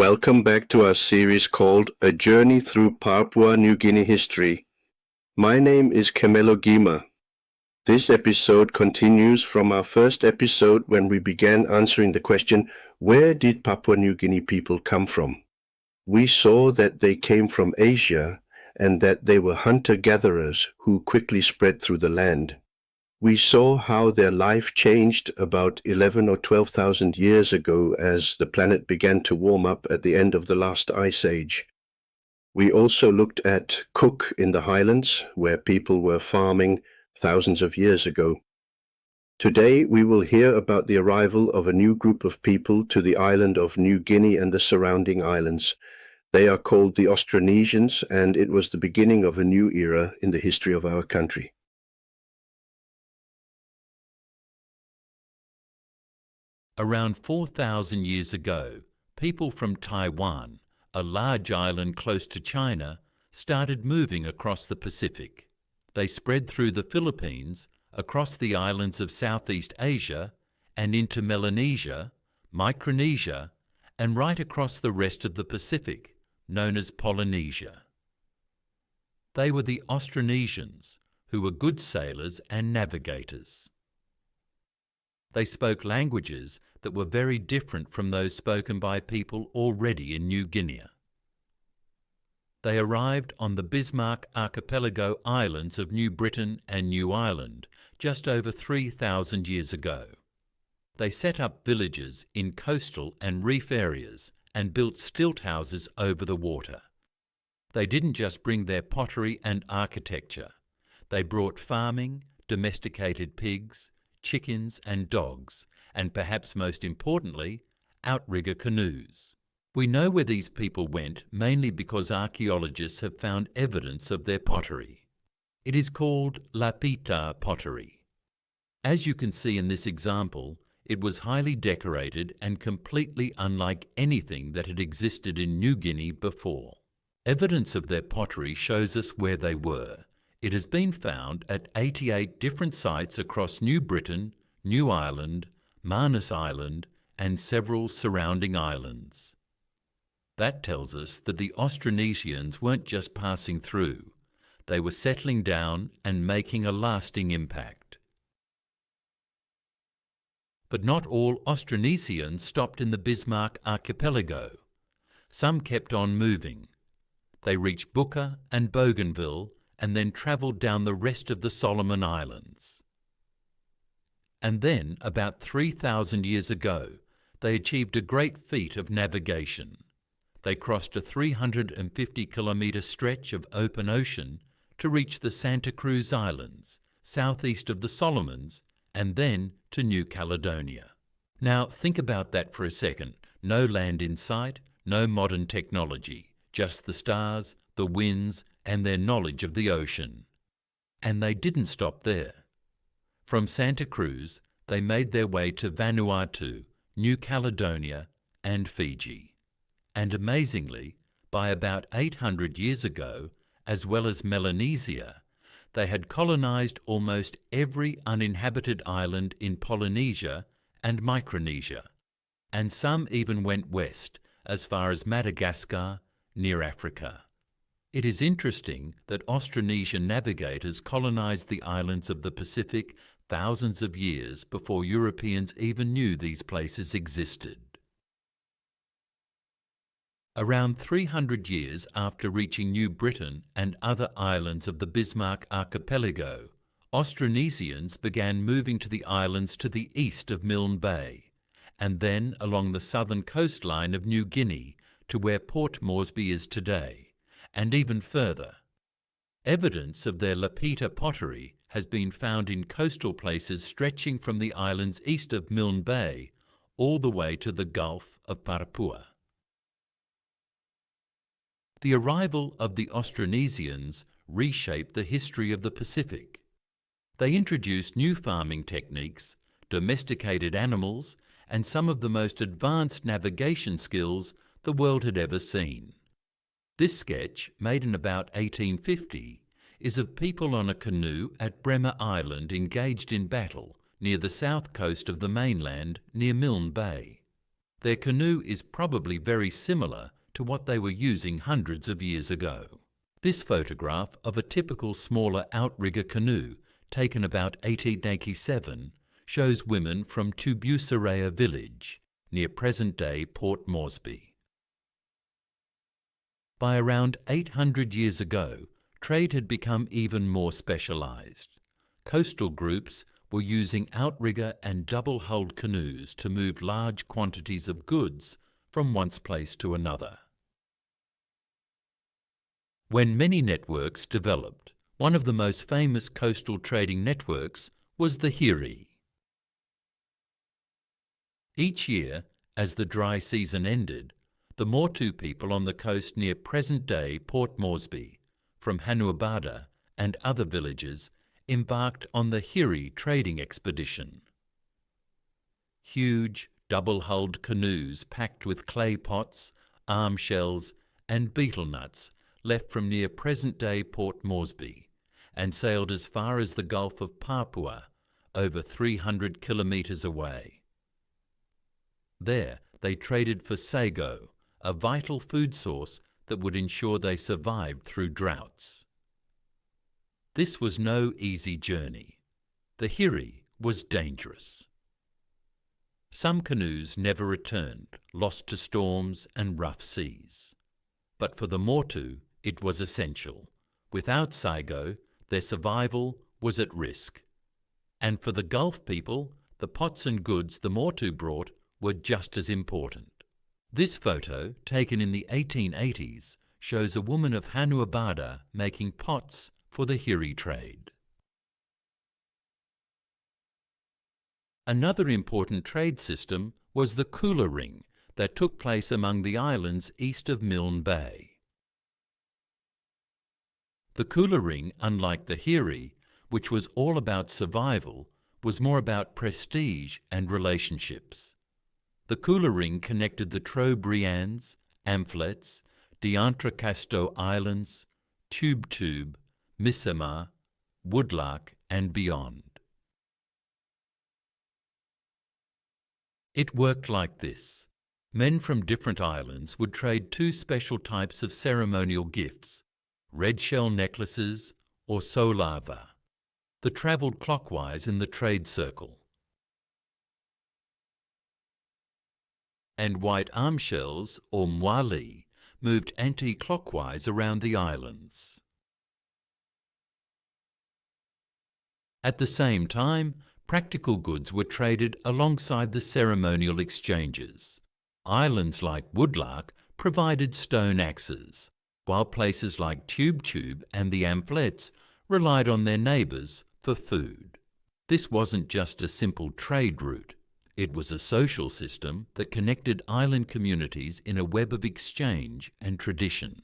Welcome back to our series called A Journey Through Papua New Guinea History. My name is Kemelo Gima. This episode continues from our first episode when we began answering the question, where did Papua New Guinea people come from? We saw that they came from Asia and that they were hunter-gatherers who quickly spread through the land. We saw how their life changed about 11 or 12,000 years ago as the planet began to warm up at the end of the last ice age. We also looked at Cook in the highlands, where people were farming thousands of years ago. Today we will hear about the arrival of a new group of people to the island of New Guinea and the surrounding islands. They are called the Austronesians, and it was the beginning of a new era in the history of our country. Around 4,000 years ago, people from Taiwan, a large island close to China, started moving across the Pacific. They spread through the Philippines, across the islands of Southeast Asia, and into Melanesia, Micronesia, and right across the rest of the Pacific, known as Polynesia. They were the Austronesians, who were good sailors and navigators. They spoke languages that were very different from those spoken by people already in New Guinea. They arrived on the Bismarck Archipelago islands of New Britain and New Ireland just over 3,000 years ago. They set up villages in coastal and reef areas and built stilt houses over the water. They didn't just bring their pottery and architecture. They brought farming, domesticated pigs, chickens and dogs, and perhaps most importantly, outrigger canoes. We know where these people went mainly because archaeologists have found evidence of their pottery. It is called lapita pottery. As you can see in this example, it was highly decorated and completely unlike anything that had existed in New Guinea before. Evidence of their pottery shows us where they were. It has been found at 88 different sites across New Britain, New Ireland, Manus Island, and several surrounding islands. That tells us that the Austronesians weren't just passing through. They were settling down and making a lasting impact. But not all Austronesians stopped in the Bismarck Archipelago. Some kept on moving. They reached Booker and Bougainville and then travelled down the rest of the Solomon Islands. And then, about 3,000 years ago, they achieved a great feat of navigation. They crossed a 350-kilometre stretch of open ocean to reach the Santa Cruz Islands, southeast of the Solomons, and then to New Caledonia. Now, think about that for a second. No land in sight, no modern technology, just the stars, the winds, and their knowledge of the ocean. And they didn't stop there. From Santa Cruz, they made their way to Vanuatu, New Caledonia, and Fiji. And amazingly, by about 800 years ago, as well as Melanesia, they had colonized almost every uninhabited island in Polynesia and Micronesia, and some even went west as far as Madagascar, near Africa. It is interesting that Austronesian navigators colonized the islands of the Pacific thousands of years before Europeans even knew these places existed. Around 300 years after reaching New Britain and other islands of the Bismarck Archipelago, Austronesians began moving to the islands to the east of Milne Bay, and then along the southern coastline of New Guinea to where Port Moresby is today, and even further. Evidence of their lapita pottery has been found in coastal places stretching from the islands east of Milne Bay all the way to the Gulf of Papua. The arrival of the Austronesians reshaped the history of the Pacific. They introduced new farming techniques, domesticated animals, and some of the most advanced navigation skills the world had ever seen. This sketch, made in about 1850, is of people on a canoe at Bremer Island engaged in battle near the south coast of the mainland near Milne Bay. Their canoe is probably very similar to what they were using hundreds of years ago. This photograph of a typical smaller outrigger canoe taken about 1887 shows women from Tubusarea village near present-day Port Moresby. By around 800 years ago, trade had become even more specialized. Coastal groups were using outrigger and double-hulled canoes to move large quantities of goods from one place to another. When many networks developed, one of the most famous coastal trading networks was the Hiri. Each year, as the dry season ended, the Motu people on the coast near present-day Port Moresby, from Hanuabada and other villages, embarked on the Hiri trading expedition. Huge, double-hulled canoes packed with clay pots, arm shells and betel nuts left from near present-day Port Moresby and sailed as far as the Gulf of Papua, over 300 kilometres away. There they traded for sago, a vital food source that would ensure they survived through droughts. This was no easy journey. The Hiri was dangerous. Some canoes never returned, lost to storms and rough seas. But for the Motu, it was essential. Without sago, their survival was at risk. And for the Gulf people, the pots and goods the Motu brought were just as important. This photo, taken in the 1880s, shows a woman of Hanuabada making pots for the Hiri trade. Another important trade system was the cooler ring that took place among the islands east of Milne Bay. The cooler ring, unlike the Hiri, which was all about survival, was more about prestige and relationships. The cooler ring connected the Trobriands, Amphlets, D'Entrecasteaux Islands, Tube, Missamar, Woodlark and beyond. It worked like this. Men from different islands would trade two special types of ceremonial gifts, red shell necklaces or solava, that travelled clockwise in the trade circle, and white arm shells or mwali moved anti-clockwise around the islands. At the same time, practical goods were traded alongside the ceremonial exchanges. Islands like Woodlark provided stone axes, while places like Tube and the Amphlets relied on their neighbours for food. This wasn't just a simple trade route. It was a social system that connected island communities in a web of exchange and tradition.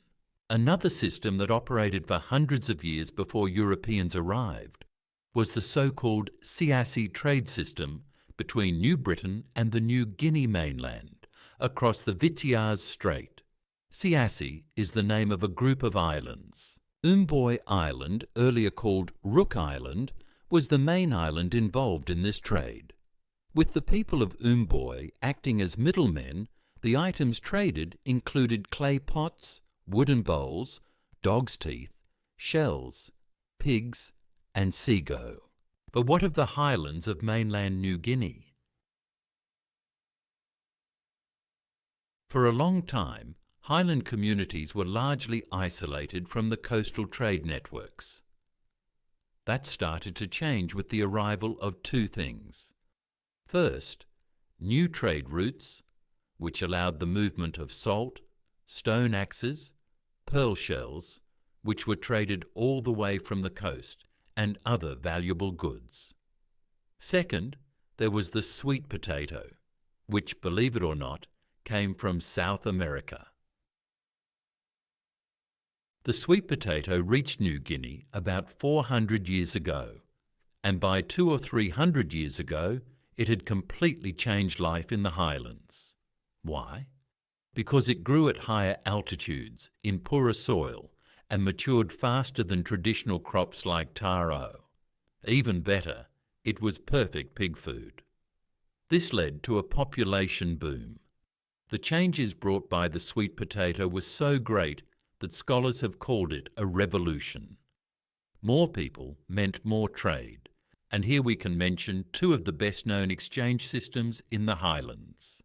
Another system that operated for hundreds of years before Europeans arrived was the so-called Siassi trade system between New Britain and the New Guinea mainland across the Vitiaz Strait. Siassi is the name of a group of islands. Umboy Island, earlier called Rook Island, was the main island involved in this trade. With the people of Umboy acting as middlemen, the items traded included clay pots, wooden bowls, dog's teeth, shells, pigs, and sego. But what of the highlands of mainland New Guinea? For a long time, highland communities were largely isolated from the coastal trade networks. That started to change with the arrival of two things. First, new trade routes, which allowed the movement of salt, stone axes, pearl shells, which were traded all the way from the coast, and other valuable goods. Second, there was the sweet potato, which, believe it or not, came from South America. The sweet potato reached New Guinea about 400 years ago, and by 200 or 300 years ago, it had completely changed life in the highlands. Why? Because it grew at higher altitudes, in poorer soil, and matured faster than traditional crops like taro. Even better, it was perfect pig food. This led to a population boom. The changes brought by the sweet potato were so great that scholars have called it a revolution. More people meant more trade, and here we can mention two of the best-known exchange systems in the highlands.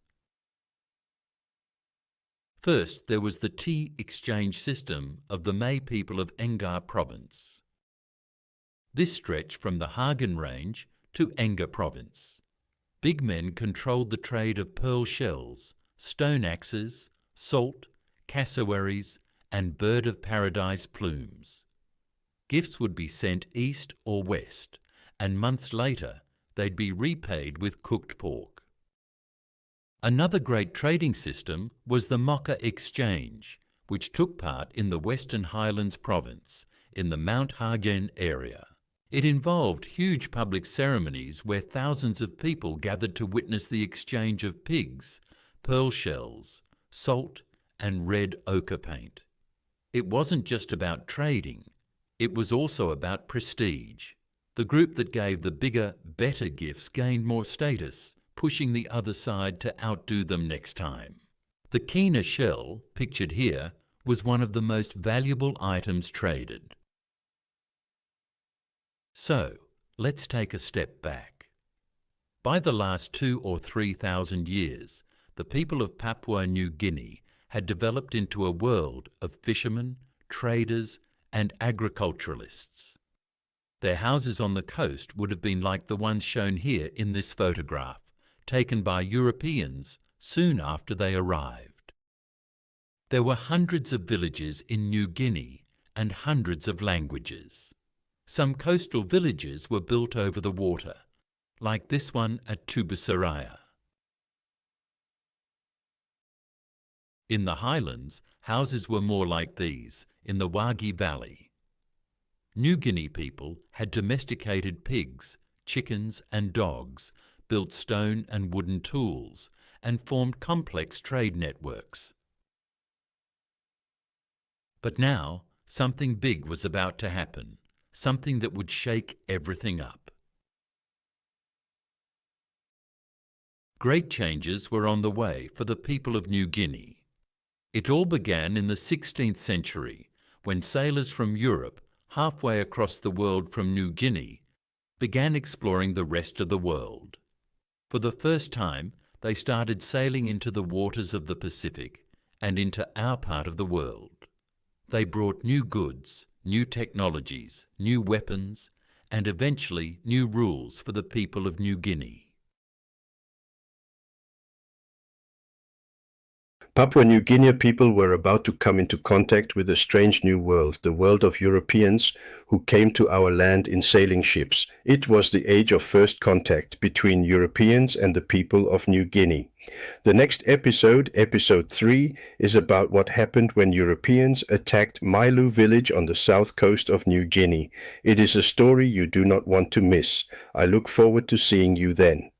First, there was the tea exchange system of the May people of Engar province. This stretched from the Hagen Range to Engar province. Big men controlled the trade of pearl shells, stone axes, salt, cassowaries, and bird of paradise plumes. Gifts would be sent east or west, and months later they'd be repaid with cooked pork. Another great trading system was the Mocha Exchange, which took part in the Western Highlands province, in the Mount Hagen area. It involved huge public ceremonies where thousands of people gathered to witness the exchange of pigs, pearl shells, salt, and red ochre paint. It wasn't just about trading, it was also about prestige. The group that gave the bigger, better gifts gained more status, pushing the other side to outdo them next time. The keener shell, pictured here, was one of the most valuable items traded. So, let's take a step back. By the last 2,000 or 3,000 years, the people of Papua New Guinea had developed into a world of fishermen, traders, and agriculturalists. Their houses on the coast would have been like the ones shown here in this photograph, taken by Europeans soon after they arrived. There were hundreds of villages in New Guinea and hundreds of languages. Some coastal villages were built over the water, like this one at Tubusaraya. In the highlands, houses were more like these, in the Wagi Valley. New Guinea people had domesticated pigs, chickens and dogs, built stone and wooden tools, and formed complex trade networks. But now, something big was about to happen, something that would shake everything up. Great changes were on the way for the people of New Guinea. It all began in the 16th century, when sailors from Europe, halfway across the world from New Guinea, began exploring the rest of the world. For the first time, they started sailing into the waters of the Pacific and into our part of the world. They brought new goods, new technologies, new weapons, and eventually new rules for the people of New Guinea. Papua New Guinea people were about to come into contact with a strange new world, the world of Europeans who came to our land in sailing ships. It was the age of first contact between Europeans and the people of New Guinea. The next episode, episode 3, is about what happened when Europeans attacked Mailu village on the south coast of New Guinea. It is a story you do not want to miss. I look forward to seeing you then.